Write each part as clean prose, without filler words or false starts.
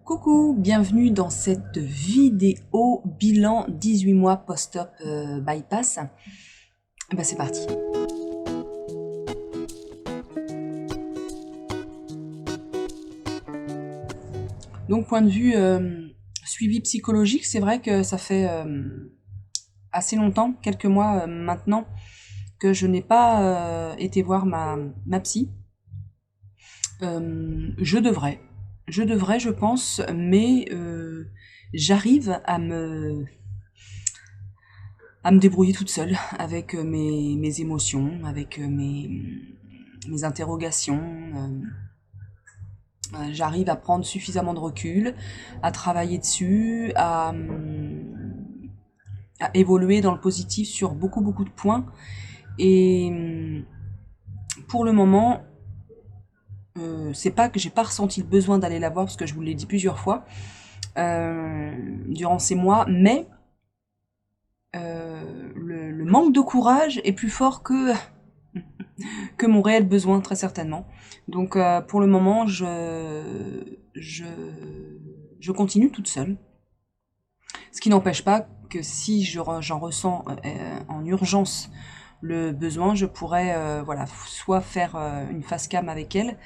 Coucou, bienvenue dans cette vidéo bilan 18 mois post-op bypass. C'est parti. Donc point de vue suivi psychologique, c'est vrai que ça fait assez longtemps, quelques mois maintenant, que je n'ai pas été voir ma psy. Je devrais, je pense, mais j'arrive à me débrouiller toute seule avec mes émotions, avec mes interrogations. J'arrive à prendre suffisamment de recul, à travailler dessus, à évoluer dans le positif sur beaucoup de points. Et pour le moment, c'est pas que j'ai pas ressenti le besoin d'aller la voir, parce que je vous l'ai dit plusieurs fois durant ces mois, mais le manque de courage est plus fort que mon réel besoin, très certainement. Donc pour le moment, je continue toute seule. Ce qui n'empêche pas que si j'en ressens en urgence le besoin, je pourrais voilà, soit faire une face cam avec elle,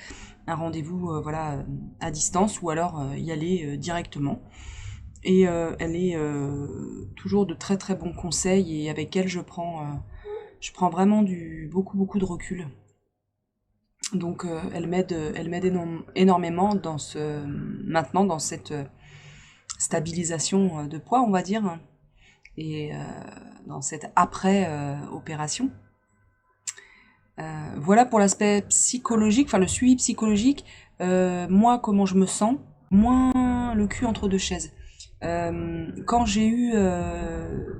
un rendez-vous voilà, à distance, ou alors y aller directement. Et elle est toujours de très bons conseils, et avec elle je prends vraiment beaucoup de recul. Donc elle m'aide énormément maintenant dans cette stabilisation de poids, on va dire, et dans cette après-opération. Voilà pour l'aspect psychologique, enfin le suivi psychologique. Moi, comment je me sens, moins le cul entre deux chaises. Quand j'ai eu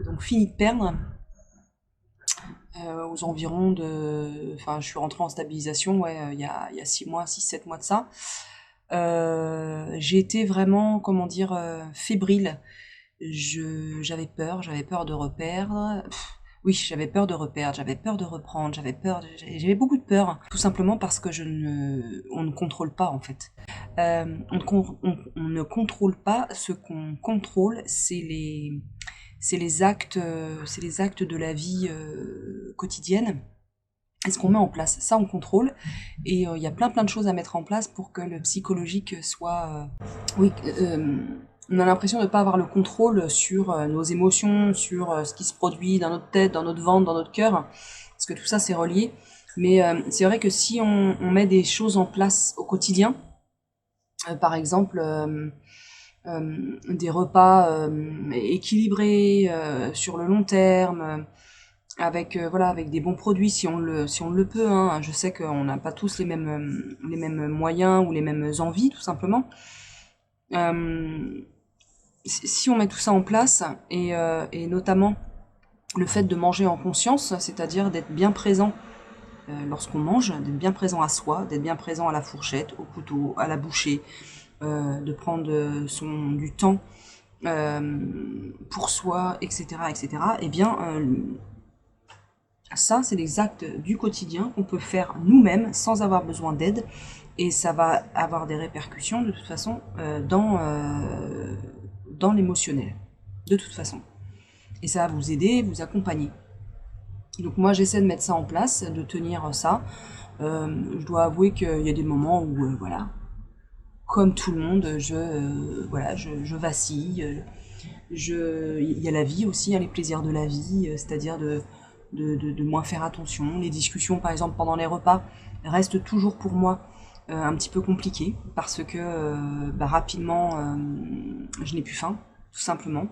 donc fini de perdre, aux environs de... Enfin, je suis rentrée en stabilisation, ouais, il y a 6 mois de ça. J'ai été vraiment, comment dire, fébrile. J'avais peur de reperdre. Oui, j'avais peur de reperdre, j'avais peur de reprendre, j'avais beaucoup de peur, tout simplement parce que on ne contrôle pas en fait. On ne contrôle pas, ce qu'on contrôle, c'est les actes de la vie quotidienne. Et ce qu'on met en place, ça on contrôle. Et il y a plein de choses à mettre en place pour que le psychologique soit... oui, on a l'impression de ne pas avoir le contrôle sur nos émotions, sur ce qui se produit dans notre tête, dans notre ventre, dans notre cœur, parce que tout ça c'est relié. Mais c'est vrai que si on met des choses en place au quotidien, par exemple des repas équilibrés sur le long terme, avec voilà, avec des bons produits si on le peut, hein. Je sais qu'on n'a pas tous les mêmes moyens ou les mêmes envies, tout simplement. Si on met tout ça en place, et notamment le fait de manger en conscience, c'est-à-dire d'être bien présent lorsqu'on mange, d'être bien présent à soi, d'être bien présent à la fourchette, au couteau, à la bouchée, de prendre du temps pour soi, etc., eh bien, ça, c'est des actes du quotidien qu'on peut faire nous-mêmes sans avoir besoin d'aide, et ça va avoir des répercussions de toute façon dans l'émotionnel, de toute façon. Et ça va vous aider, vous accompagner. Donc moi, j'essaie de mettre ça en place, de tenir ça. Je dois avouer qu'il y a des moments où, voilà, comme tout le monde, je vacille. Il y a la vie aussi, hein, les plaisirs de la vie, c'est-à-dire de moins faire attention. Les discussions, par exemple, pendant les repas, restent toujours pour moi un petit peu compliquées, parce que rapidement, je n'ai plus faim, tout simplement.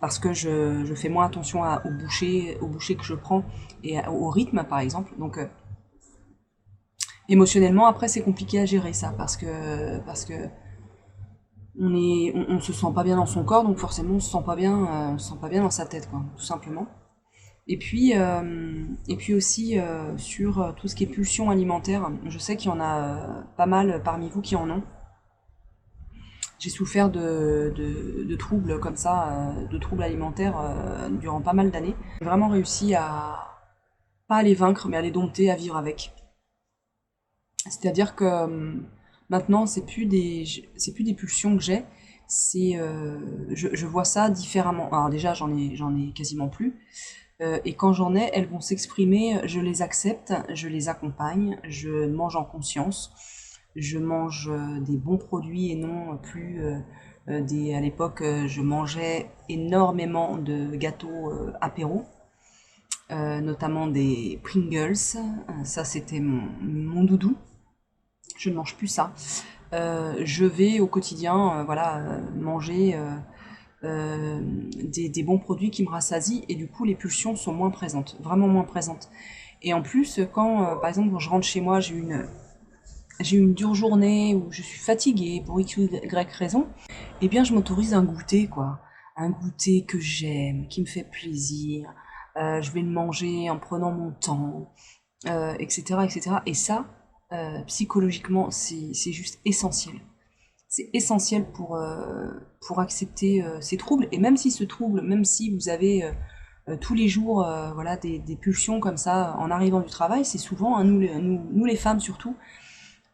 Parce que je fais moins attention aux bouchées que je prends, et au rythme, par exemple. Donc, émotionnellement, après, c'est compliqué à gérer ça, parce que on se sent pas bien dans son corps, donc forcément on se sent pas bien dans sa tête, quoi, tout simplement. Et puis aussi sur tout ce qui est pulsion alimentaire, je sais qu'il y en a pas mal parmi vous qui en ont. J'ai souffert de troubles comme ça, de troubles alimentaires durant pas mal d'années. J'ai vraiment réussi pas à les vaincre, mais à les dompter, à vivre avec. C'est-à-dire que maintenant, c'est plus des pulsions que j'ai, Je vois ça différemment. Alors déjà, j'en ai quasiment plus. Et quand j'en ai, elles vont s'exprimer, je les accepte, je les accompagne, je mange en conscience, je mange des bons produits et non plus à l'époque, je mangeais énormément de gâteaux apéro, notamment des Pringles. Ça, c'était mon doudou. Je ne mange plus ça. Je vais au quotidien, voilà, manger des bons produits qui me rassasient et du coup les pulsions sont moins présentes, vraiment moins présentes. Et en plus, quand, par exemple, quand je rentre chez moi, j'ai eu une dure journée où je suis fatiguée pour X ou Y raison, eh bien je m'autorise un goûter, quoi. Un goûter que j'aime, qui me fait plaisir. Je vais le manger en prenant mon temps, etc., etc. Et ça, psychologiquement, c'est juste essentiel. C'est essentiel pour accepter ces troubles. Et même si ce trouble, même si vous avez tous les jours voilà, des pulsions comme ça en arrivant du travail, c'est souvent, hein, nous les femmes surtout,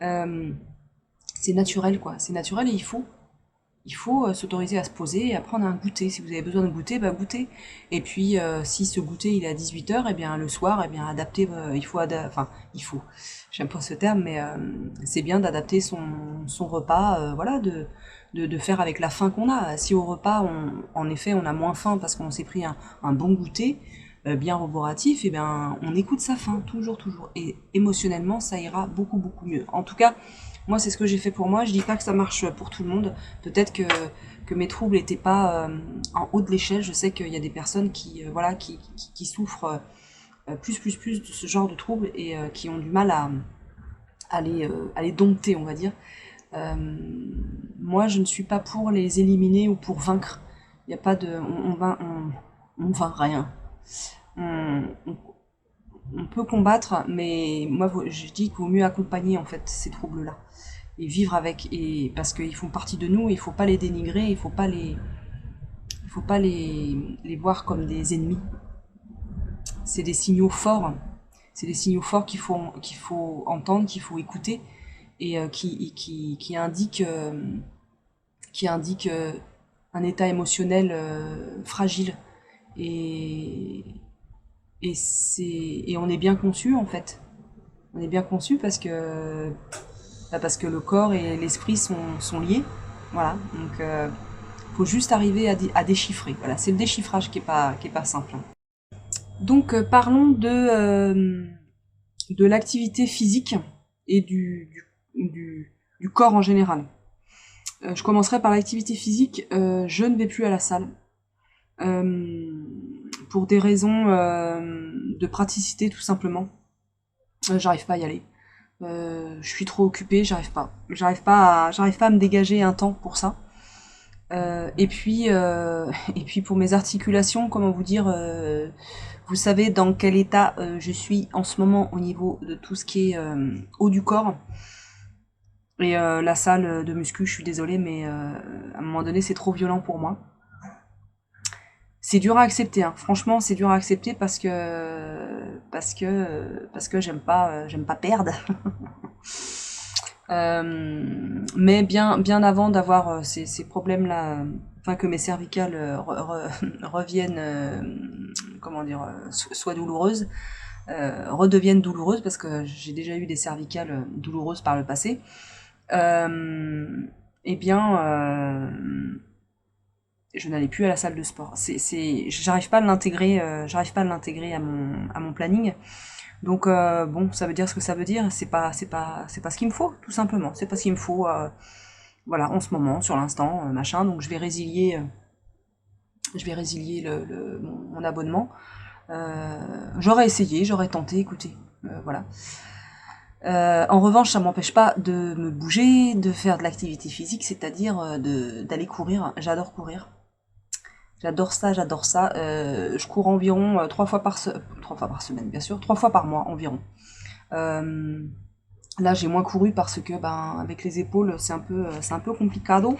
euh, c'est naturel quoi. C'est naturel et il faut s'autoriser à se poser et à prendre un goûter. Si vous avez besoin de goûter, bah goûtez. Et puis, si ce goûter il est à 18 h, et bien le soir, et bien adapter, enfin, il faut, j'aime pas ce terme, mais c'est bien d'adapter son repas, voilà, de faire avec la faim qu'on a. Si au repas, en effet, on a moins faim parce qu'on s'est pris un bon goûter, bien roboratif, et bien on écoute sa faim, toujours, toujours. Et émotionnellement, ça ira beaucoup, beaucoup mieux. En tout cas, moi, c'est ce que j'ai fait pour moi. Je dis pas que ça marche pour tout le monde. Peut-être que mes troubles n'étaient pas en haut de l'échelle. Je sais qu'il y a des personnes voilà, qui souffrent plus de ce genre de troubles et qui ont du mal à les dompter, on va dire. Euh, Moi, je ne suis pas pour les éliminer ou pour vaincre. Il n'y a pas de... on vainc rien. On, on peut combattre, mais moi, je dis qu'il vaut mieux accompagner en fait ces troubles-là et vivre avec, et parce qu'ils font partie de nous, il faut pas les dénigrer, il faut pas les voir comme des ennemis. C'est des signaux forts, c'est des signaux forts qu'il faut entendre, qu'il faut écouter et qui indiquent un état émotionnel fragile et et on est bien conçu en fait. On est bien conçu parce que le corps et l'esprit sont liés. Voilà, donc faut juste arriver à déchiffrer. Voilà, c'est le déchiffrage qui est pas simple. Donc parlons de l'activité physique et du corps en général. Je commencerai par l'activité physique. Je ne vais plus à la salle. Pour des raisons de praticité tout simplement. J'arrive pas à y aller. Je suis trop occupée, j'arrive pas à me dégager un temps pour ça. Et puis pour mes articulations, comment vous dire, vous savez dans quel état je suis en ce moment au niveau de tout ce qui est haut du corps. Et la salle de muscu, je suis désolée, mais à un moment donné, c'est trop violent pour moi. C'est dur à accepter, hein. Franchement, c'est dur à accepter parce que j'aime pas perdre. Mais bien avant d'avoir ces problèmes-là, enfin que mes cervicales reviennent, comment dire, soient douloureuses, redeviennent douloureuses parce que j'ai déjà eu des cervicales douloureuses par le passé. Eh bien, je n'allais plus à la salle de sport. J'arrive pas à l'intégrer à mon planning. Donc bon, ça veut dire ce que ça veut dire. C'est pas ce qu'il me faut, tout simplement. C'est pas ce qu'il me faut, voilà, en ce moment, sur l'instant, machin. Donc je vais résilier mon abonnement. J'aurais essayé, j'aurais tenté, écoutez, voilà. En revanche, ça m'empêche pas de me bouger, de faire de l'activité physique, c'est-à-dire d'aller courir. J'adore courir. J'adore ça, j'adore ça. Je cours environ 3 fois par semaine, bien sûr, 3 fois par mois environ. Euh, Là, j'ai moins couru parce que, ben, avec les épaules, c'est un peu complicado.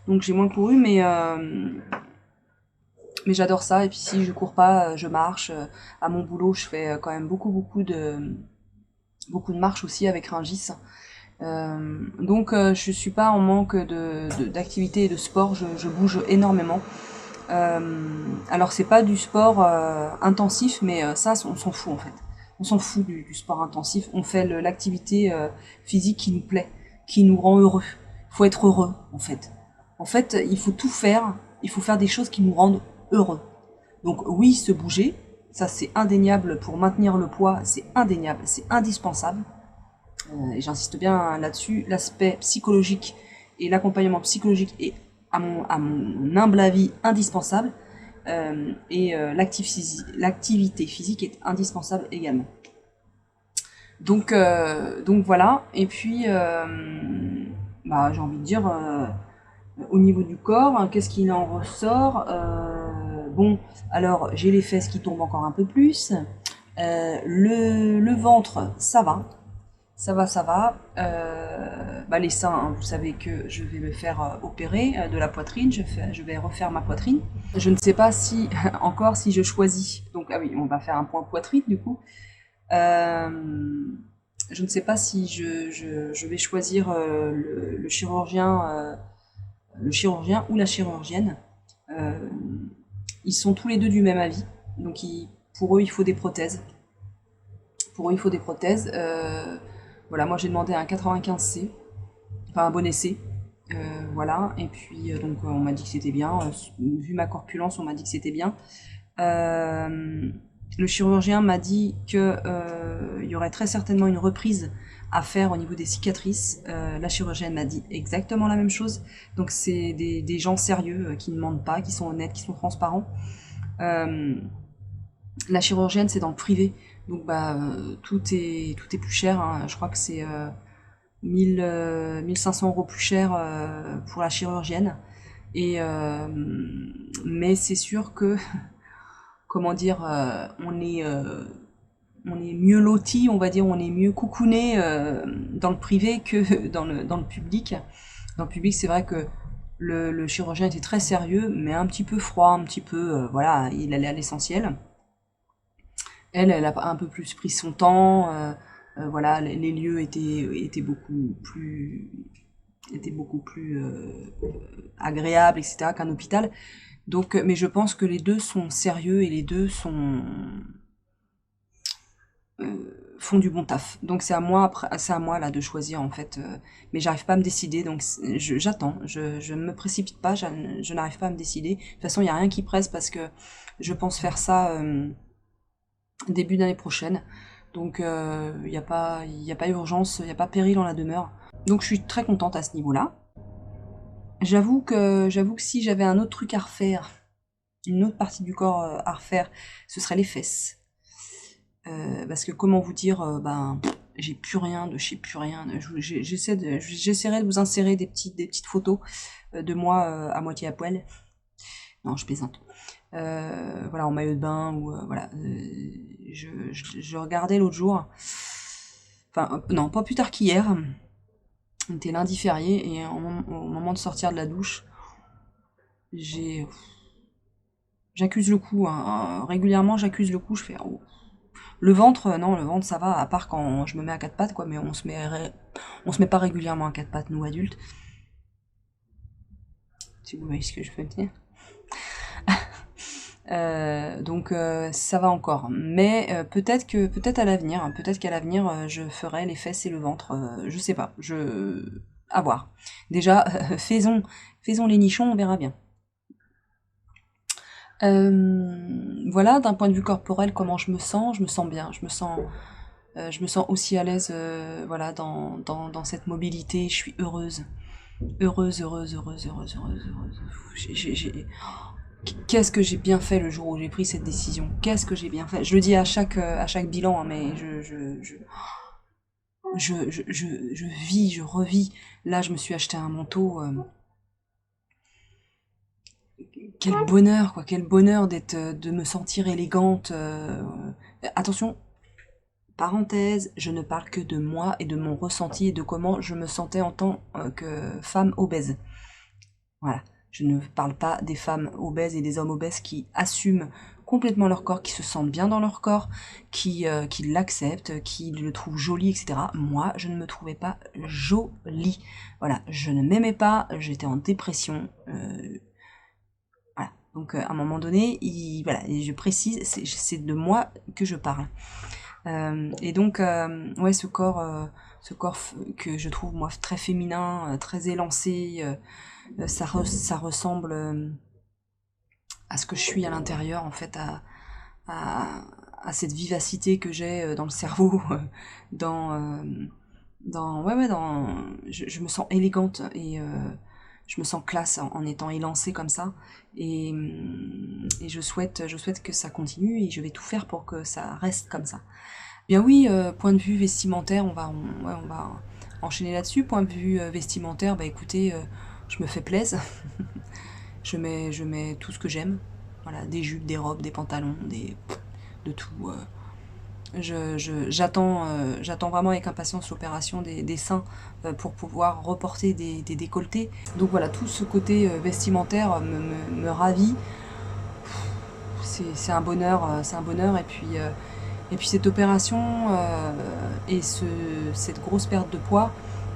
Donc j'ai moins couru, mais j'adore ça. Et puis si je cours pas, je marche. À mon boulot, je fais quand même beaucoup de marches aussi avec Rungis. Donc je suis pas en manque d'activité et de sport, je bouge énormément. Alors c'est pas du sport intensif, mais ça on s'en fout en fait. On s'en fout du sport intensif. On fait l'activité physique qui nous plaît, qui nous rend heureux. Il faut être heureux en fait. En fait, il faut tout faire. Il faut faire des choses qui nous rendent heureux. Donc oui, se bouger, ça c'est indéniable pour maintenir le poids, c'est indéniable, c'est indispensable. Et j'insiste bien là-dessus, l'aspect psychologique et l'accompagnement psychologique est, à mon humble avis, indispensable. L'activité physique est indispensable également. Donc voilà. Et puis, bah, j'ai envie de dire, au niveau du corps, hein, qu'est-ce qu'il en ressort? Bon, alors j'ai les fesses qui tombent encore un peu plus. Le ventre, ça va. Ça va, ça va. Bah les seins, hein, vous savez que je vais me faire opérer de la poitrine. Je vais refaire ma poitrine. Je ne sais pas si, encore, si je choisis. Donc, ah oui, on va faire un point poitrine du coup. Euh, je ne sais pas si je vais choisir le chirurgien ou la chirurgienne. Euh, Ils sont tous les deux du même avis. Donc, pour eux, il faut des prothèses. Pour eux, il faut des prothèses. Voilà, moi j'ai demandé un 95C, enfin un bonnet C. Voilà, et puis donc on m'a dit que c'était bien. Vu ma corpulence, on m'a dit que c'était bien. Le chirurgien m'a dit que il y aurait très certainement une reprise à faire au niveau des cicatrices. La chirurgienne m'a dit exactement la même chose. Donc c'est des gens sérieux qui ne mentent pas, qui sont honnêtes, qui sont transparents. La chirurgienne, c'est dans le privé. Donc bah tout est plus cher, hein. Je crois que c'est 1500 € plus cher pour la chirurgienne. Et mais c'est sûr que comment dire, on est mieux loti, on va dire, on est mieux coucouné dans le privé que dans le public. Dans le public, c'est vrai que le chirurgien était très sérieux, mais un petit peu froid, un petit peu, voilà, il allait à l'essentiel. Elle a un peu plus pris son temps. Voilà, les lieux étaient beaucoup plus agréables, etc. qu'un hôpital. Donc, mais je pense que les deux sont sérieux et les deux font du bon taf. Donc c'est à moi là de choisir en fait. Mais j'arrive pas à me décider, donc j'attends. Je ne me précipite pas, je n'arrive pas à me décider. De toute façon, il y a rien qui presse parce que je pense faire ça début d'année prochaine. Donc il y a pas urgence, il n'y a pas péril en la demeure. Donc je suis très contente à ce niveau-là. J'avoue que si j'avais un autre truc à refaire, une autre partie du corps à refaire, ce serait les fesses. Parce que comment vous dire, ben j'ai plus rien, je sais plus rien. J'essaierai de vous insérer des petites photos de moi à moitié à poil. Non, je plaisante. Voilà, en maillot de bain ou voilà. Je regardais l'autre jour, enfin non, pas plus tard qu'hier. C'était lundi férié et au moment de sortir de la douche, j'accuse le coup, hein. Régulièrement j'accuse le coup, je fais oh. Le ventre, non, le ventre ça va, à part quand je me mets à quatre pattes, quoi, mais on se met pas régulièrement à quatre pattes, nous adultes. Si vous voyez ce que je veux dire. Donc ça va encore. Mais peut-être à l'avenir, hein, peut-être qu'à l'avenir je ferai les fesses et le ventre. Je sais pas. À voir. Déjà, faisons les nichons, on verra bien. Voilà, d'un point de vue corporel, comment je me sens bien. Je me sens aussi à l'aise, voilà, dans cette mobilité. Je suis heureuse. Heureuse. Qu'est-ce que j'ai bien fait le jour où j'ai pris cette décision? Qu'est-ce que j'ai bien fait? Je le dis à chaque bilan, hein, mais je vis, je revis. Là, je me suis acheté un manteau. Quel bonheur, quoi! Quel bonheur de me sentir élégante. Attention, parenthèse, je ne parle que de moi et de mon ressenti et de comment je me sentais en tant que femme obèse. Voilà. Je ne parle pas des femmes obèses et des hommes obèses qui assument complètement leur corps, qui se sentent bien dans leur corps, qui l'acceptent, qui le trouvent joli, etc. Moi, je ne me trouvais pas jolie. Voilà, je ne m'aimais pas, j'étais en dépression. Voilà. Donc à un moment donné, voilà, et je précise, c'est de moi que je parle. Et donc, ouais, ce corps que je trouve moi très féminin, très élancé, ça ressemble à ce que je suis à l'intérieur, en fait, à, à cette vivacité que j'ai dans le cerveau, dans, ouais, je me sens élégante et je me sens classe en étant élancée comme ça. Et je souhaite que ça continue et je vais tout faire pour que ça reste comme ça. Bien oui, point de vue vestimentaire, ouais, on va enchaîner là-dessus. Point de vue vestimentaire, bah écoutez, je me fais plaisir. Je mets tout ce que j'aime. Voilà, des jupes, des robes, des pantalons, de tout. J'attends vraiment avec impatience l'opération des seins pour pouvoir reporter des décolletés. Donc voilà, tout ce côté vestimentaire me ravit. C'est un bonheur, c'est un bonheur. Et puis cette opération et cette grosse perte de poids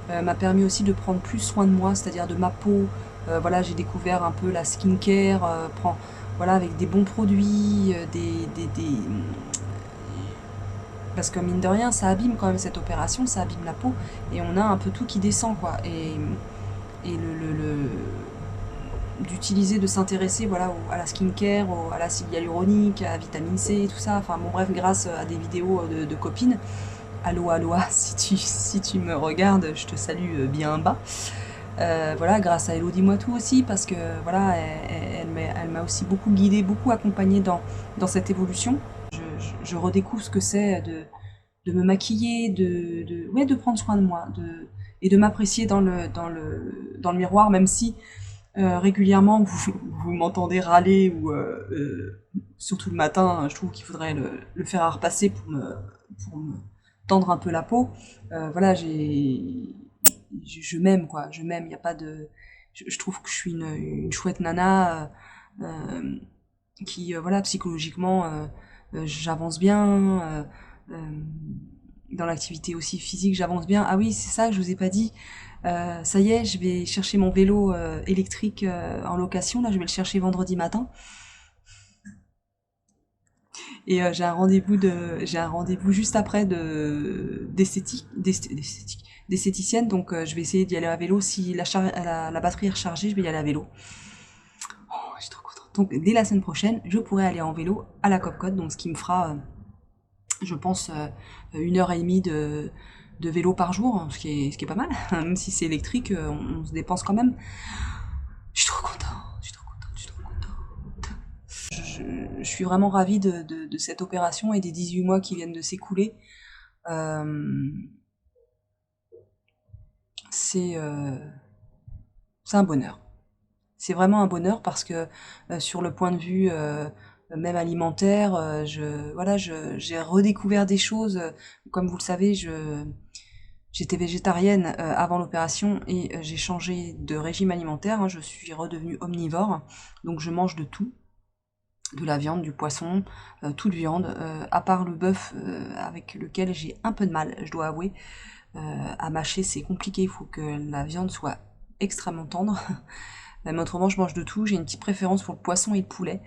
m'a permis aussi de prendre plus soin de moi, c'est-à-dire de ma peau. Voilà, j'ai découvert un peu la skincare, voilà, avec des bons produits, parce que mine de rien, ça abîme quand même cette opération, ça abîme la peau, et on a un peu tout qui descend, quoi. Et d'utiliser, de s'intéresser voilà, à la skincare, à l'acide hyaluronique, à la vitamine C, tout ça. Enfin bon bref, grâce à des vidéos de copines. Allo, Aloha, si tu me regardes, je te salue bien bas. Voilà, grâce à Elodie Moitou aussi, parce que voilà, elle m'a aussi beaucoup guidée, beaucoup accompagnée dans cette évolution. Je redécouvre ce que c'est de me maquiller, ouais, de prendre soin de moi, et de m'apprécier dans le miroir, même si régulièrement vous m'entendez râler ou surtout le matin, je trouve qu'il faudrait le faire à repasser pour me tendre un peu la peau. Voilà, je m'aime quoi, je m'aime, il n'y a pas de... Je trouve que je suis une chouette nana qui, voilà, psychologiquement, j'avance bien. Dans l'activité aussi physique, j'avance bien. Ah oui, c'est ça que je vous ai pas dit. Ça y est, je vais chercher mon vélo électrique en location. Là, je vais le chercher vendredi matin. Et j'ai un rendez-vous juste après d'esthéticienne. Donc, je vais essayer d'y aller à vélo. Si la batterie est rechargée, je vais y aller à vélo. Oh, je suis trop contente. Donc, dès la semaine prochaine, je pourrai aller en vélo à la Copcote. Donc, ce qui me fera, je pense, 1 heure et demie de vélo par jour, ce qui est pas mal. Même si c'est électrique, on se dépense quand même. Je suis trop contente, je suis trop contente, je suis trop contente. Je suis vraiment ravie de cette opération et des 18 mois qui viennent de s'écouler. Euh, c'est euh, c'est un bonheur. C'est vraiment un bonheur parce que sur le point de vue même alimentaire, voilà, j'ai redécouvert des choses. Comme vous le savez, j'étais végétarienne avant l'opération et j'ai changé de régime alimentaire. Hein, je suis redevenue omnivore, donc je mange de tout, de la viande, du poisson, toute viande, à part le bœuf avec lequel j'ai un peu de mal, je dois avouer. À mâcher, c'est compliqué, il faut que la viande soit extrêmement tendre. Mais autrement, je mange de tout. J'ai une petite préférence pour le poisson et le poulet.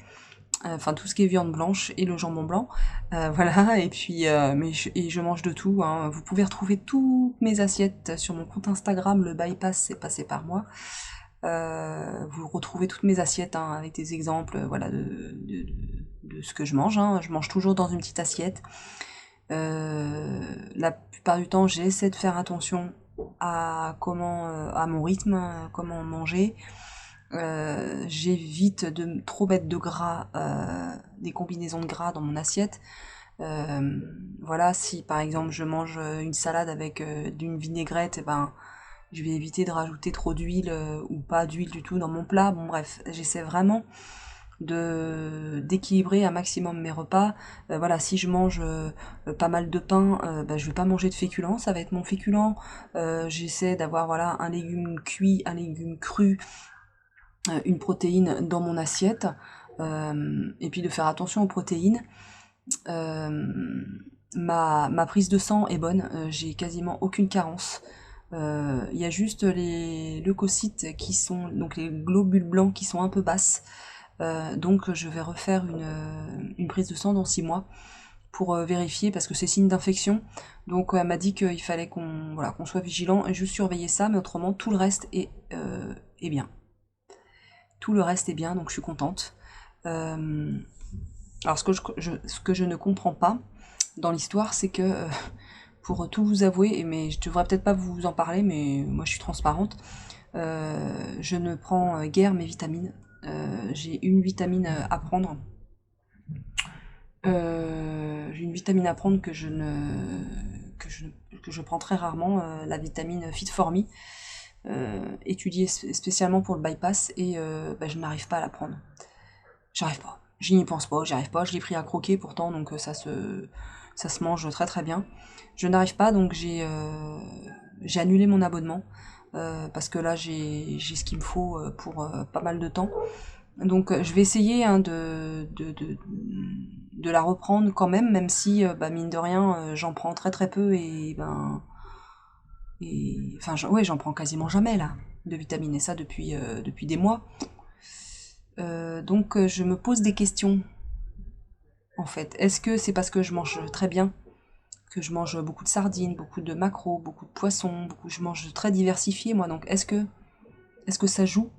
Enfin, tout ce qui est viande blanche et le jambon blanc. Voilà, et puis, et je mange de tout. Hein. Vous pouvez retrouver toutes mes assiettes sur mon compte Instagram. Le bypass, c'est passé par moi. Vous retrouvez toutes mes assiettes hein, avec des exemples voilà, de ce que je mange. Hein. Je mange toujours dans une petite assiette. La plupart du temps, j'essaie de faire attention à mon rythme, comment manger. J'évite de trop mettre de gras, des combinaisons de gras dans mon assiette. Voilà, si par exemple je mange une salade avec d'une vinaigrette, eh ben je vais éviter de rajouter trop d'huile ou pas d'huile du tout dans mon plat. Bon bref, j'essaie vraiment d'équilibrer un maximum mes repas. Voilà, si je mange pas mal de pain, bah, je vais pas manger de féculents, ça va être mon féculent. J'essaie d'avoir voilà un légume cuit, un légume cru, une protéine dans mon assiette. et puis de faire attention aux protéines. Ma prise de sang est bonne, j'ai quasiment aucune carence. Il y a juste les leucocytes qui sont, donc les globules blancs qui sont un peu basses. Donc je vais refaire une prise de sang dans 6 mois pour vérifier parce que c'est signe d'infection. Donc elle m'a dit qu'il fallait qu'on voilà, qu'on soit vigilant et juste surveiller ça, mais autrement tout le reste est bien. Tout le reste est bien, donc je suis contente. Alors ce que je ne comprends pas dans l'histoire, c'est que, pour tout vous avouer, mais je devrais peut-être pas vous en parler, mais moi je suis transparente, je ne prends guère mes vitamines. J'ai une vitamine à prendre. J'ai une vitamine à prendre que je prends très rarement, la vitamine Fit for Me, étudiée spécialement pour le bypass, et je n'arrive pas à la prendre. J'arrive pas. Je n'y pense pas, j'y arrive pas. Je l'ai pris à croquer pourtant, donc ça se mange très très bien. Je n'arrive pas, donc j'ai annulé mon abonnement, parce que là j'ai ce qu'il me faut pour pas mal de temps. Donc je vais essayer hein, de la reprendre quand même, même si mine de rien j'en prends très très peu ouais, j'en prends quasiment jamais là de vitamines, et ça depuis des mois. Donc je me pose des questions en fait. Est-ce que c'est parce que je mange très bien, que je mange beaucoup de sardines, beaucoup de maquereaux, beaucoup de poissons, je mange très diversifié moi, donc est-ce que ça joue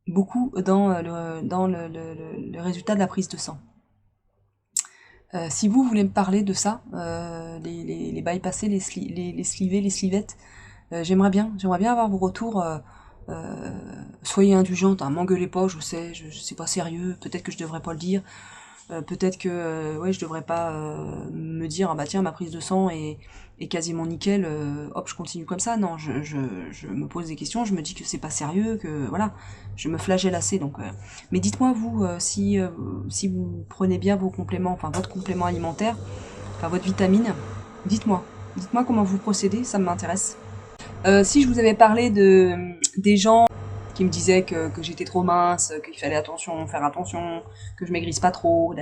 beaucoup dans le résultat de la prise de sang? Si vous voulez me parler de ça, les bypassés, les slivés, les slivettes, j'aimerais bien avoir vos retours. Soyez indulgente, hein, m'engueulez pas, je sais, c'est pas sérieux, peut-être que je devrais pas le dire, peut-être que ouais, je devrais pas me dire ah bah tiens ma prise de sang est quasiment nickel, hop je continue comme ça. Non, je me pose des questions, je me dis que c'est pas sérieux, que voilà, je me flagelle assez. Donc, mais dites-moi vous si vous prenez bien vos compléments, enfin votre complément alimentaire, enfin votre vitamine, dites-moi, comment vous procédez, ça m'intéresse. Si je vous avais parlé des gens qui me disaient que j'étais trop mince, qu'il fallait faire attention, que je maigrisse pas trop,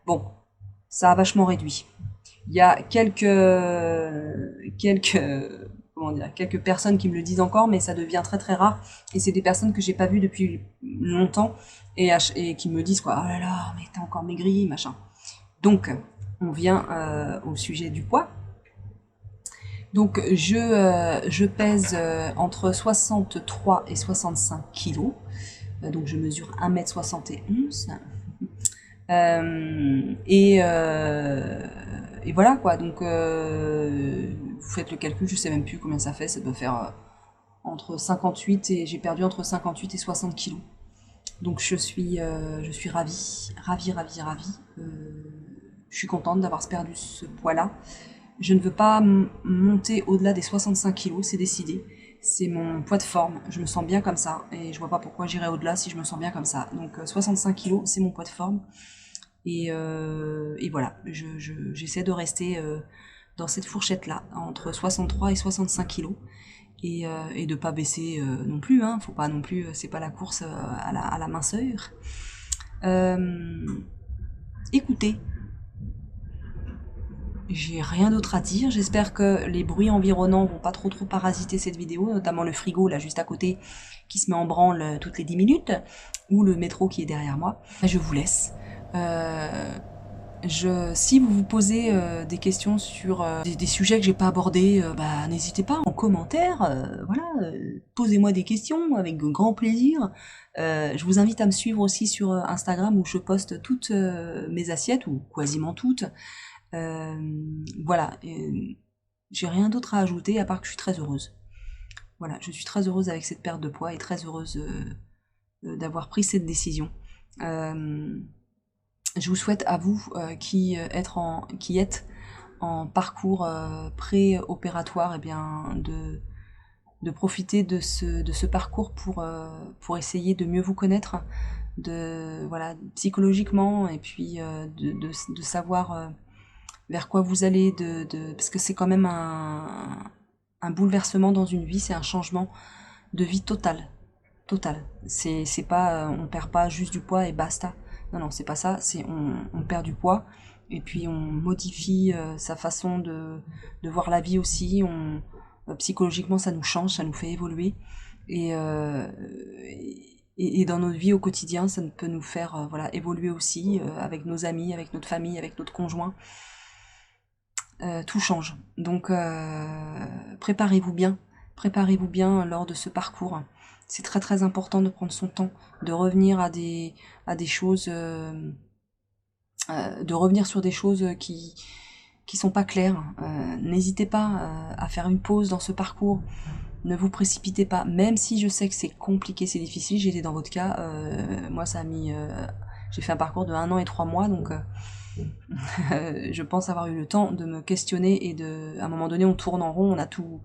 bon, ça a vachement réduit. Il y a quelques personnes qui me le disent encore, mais ça devient très très rare. Et c'est des personnes que j'ai pas vues depuis longtemps et qui me disent quoi, oh là là, mais t'as encore maigri, machin. Donc, on vient au sujet du poids. Donc je pèse entre 63 et 65 kilos. Donc je mesure 1m71. Et voilà quoi. Donc vous faites le calcul, je sais même plus combien ça fait. Ça doit faire entre 58 et j'ai perdu entre 58 et 60 kilos. Donc je suis ravie. Je suis contente d'avoir perdu ce poids-là. Je ne veux pas monter au-delà des 65 kilos, c'est décidé. C'est mon poids de forme, je me sens bien comme ça, et je vois pas pourquoi j'irais au-delà si je me sens bien comme ça. Donc 65 kilos, c'est mon poids de forme. Et voilà, j'essaie de rester dans cette fourchette-là, entre 63 et 65 kilos. Et de pas baisser non plus, hein, faut pas non plus, c'est pas la course à la minceur. Écoutez, j'ai rien d'autre à dire, j'espère que les bruits environnants vont pas trop parasiter cette vidéo, notamment le frigo là juste à côté qui se met en branle toutes les 10 minutes, ou le métro qui est derrière moi. Je vous laisse. Si vous vous posez des questions sur des sujets que j'ai pas abordés, n'hésitez pas en commentaire, posez-moi des questions avec grand plaisir. Je vous invite à me suivre aussi sur Instagram où je poste toutes mes assiettes, ou quasiment toutes. Voilà, j'ai rien d'autre à ajouter à part que je suis très heureuse. Voilà, je suis très heureuse avec cette perte de poids et très heureuse d'avoir pris cette décision. Je vous souhaite à vous qui êtes en parcours pré-opératoire, de profiter de ce parcours pour essayer de mieux vous connaître, psychologiquement, et puis de savoir vers quoi vous allez, parce que c'est quand même un bouleversement dans une vie, c'est un changement de vie total. total. C'est pas, on perd pas juste du poids et basta. Non, non, c'est pas ça. C'est on perd du poids et puis on modifie sa façon de voir la vie aussi. Psychologiquement, ça nous change, ça nous fait évoluer. Et, euh, et dans notre vie au quotidien, ça peut nous faire voilà, évoluer aussi avec nos amis, avec notre famille, avec notre conjoint. Tout change. Donc préparez-vous bien. Préparez-vous bien lors de ce parcours. C'est très très important de prendre son temps, de revenir à des choses, de revenir sur des choses qui sont pas claires. N'hésitez pas à faire une pause dans ce parcours. Ne vous précipitez pas, même si je sais que c'est compliqué, c'est difficile. J'étais dans votre cas. Moi, ça a mis. J'ai fait un parcours de 1 an et 3 mois, donc je pense avoir eu le temps de me questionner et à un moment donné, on tourne en rond, on a tout,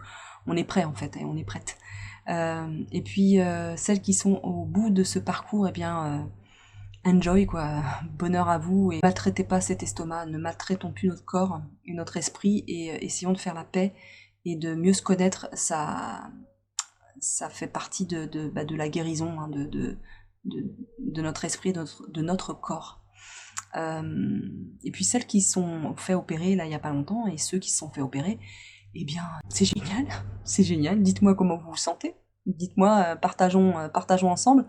on est prêt en fait, et on est prête. Et puis celles qui sont au bout de ce parcours, eh bien, enjoy quoi, bonheur à vous et maltraitez pas cet estomac, ne maltraitons plus notre corps et notre esprit et essayons de faire la paix et de mieux se connaître. Ça fait partie de la guérison hein, de notre esprit, de notre corps. Et puis celles qui sont fait opérer là il y a pas longtemps et ceux qui se sont fait opérer, eh bien c'est génial, c'est génial. Dites-moi comment vous vous sentez. Dites-moi, partageons ensemble.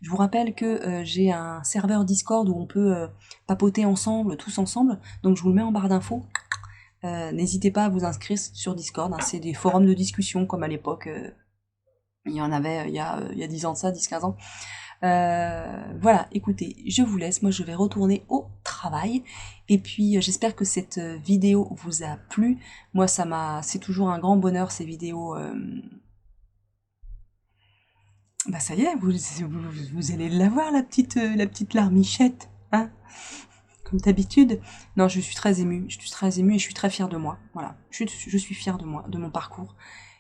Je vous rappelle que j'ai un serveur Discord où on peut papoter ensemble, tous ensemble. Donc je vous le mets en barre d'infos. N'hésitez pas à vous inscrire sur Discord. Hein. C'est des forums de discussion comme à l'époque. Il y en avait il y a 10 ans de ça, 10-15 ans. Voilà, écoutez, je vous laisse, moi je vais retourner au travail, et puis j'espère que cette vidéo vous a plu. Moi c'est toujours un grand bonheur ces vidéos. Bah ça y est, vous allez l'avoir la petite larmichette, hein, comme d'habitude. Non, je suis très émue, et je suis très fière de moi, voilà, je suis fière de moi, de mon parcours,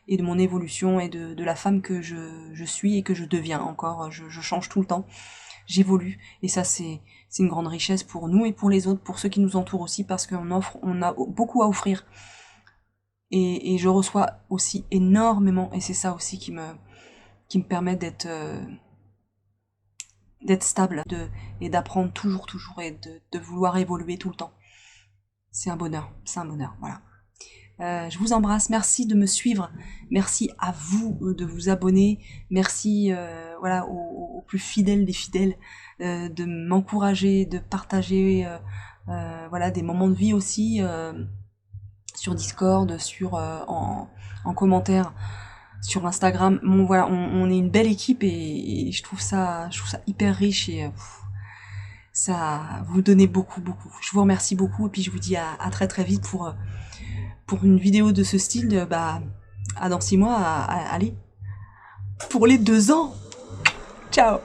et de mon évolution, et de la femme que je suis et que je deviens encore, je change tout le temps. J'évolue et ça c'est une grande richesse pour nous et pour les autres, pour ceux qui nous entourent aussi parce on a beaucoup à offrir et je reçois aussi énormément et c'est ça aussi qui me permet d'être stable et d'apprendre toujours et de vouloir évoluer tout le temps. C'est un bonheur, voilà. Je vous embrasse, merci de me suivre, merci à vous de vous abonner, merci voilà aux plus fidèles des fidèles de m'encourager, de partager voilà des moments de vie aussi sur Discord, en commentaire sur Instagram. Bon voilà, on est une belle équipe et je trouve ça hyper riche et ça vous donnez beaucoup. Je vous remercie beaucoup et puis je vous dis à très très vite pour une vidéo de ce style, à dans 6 mois, allez, pour les 2 ans. Ciao.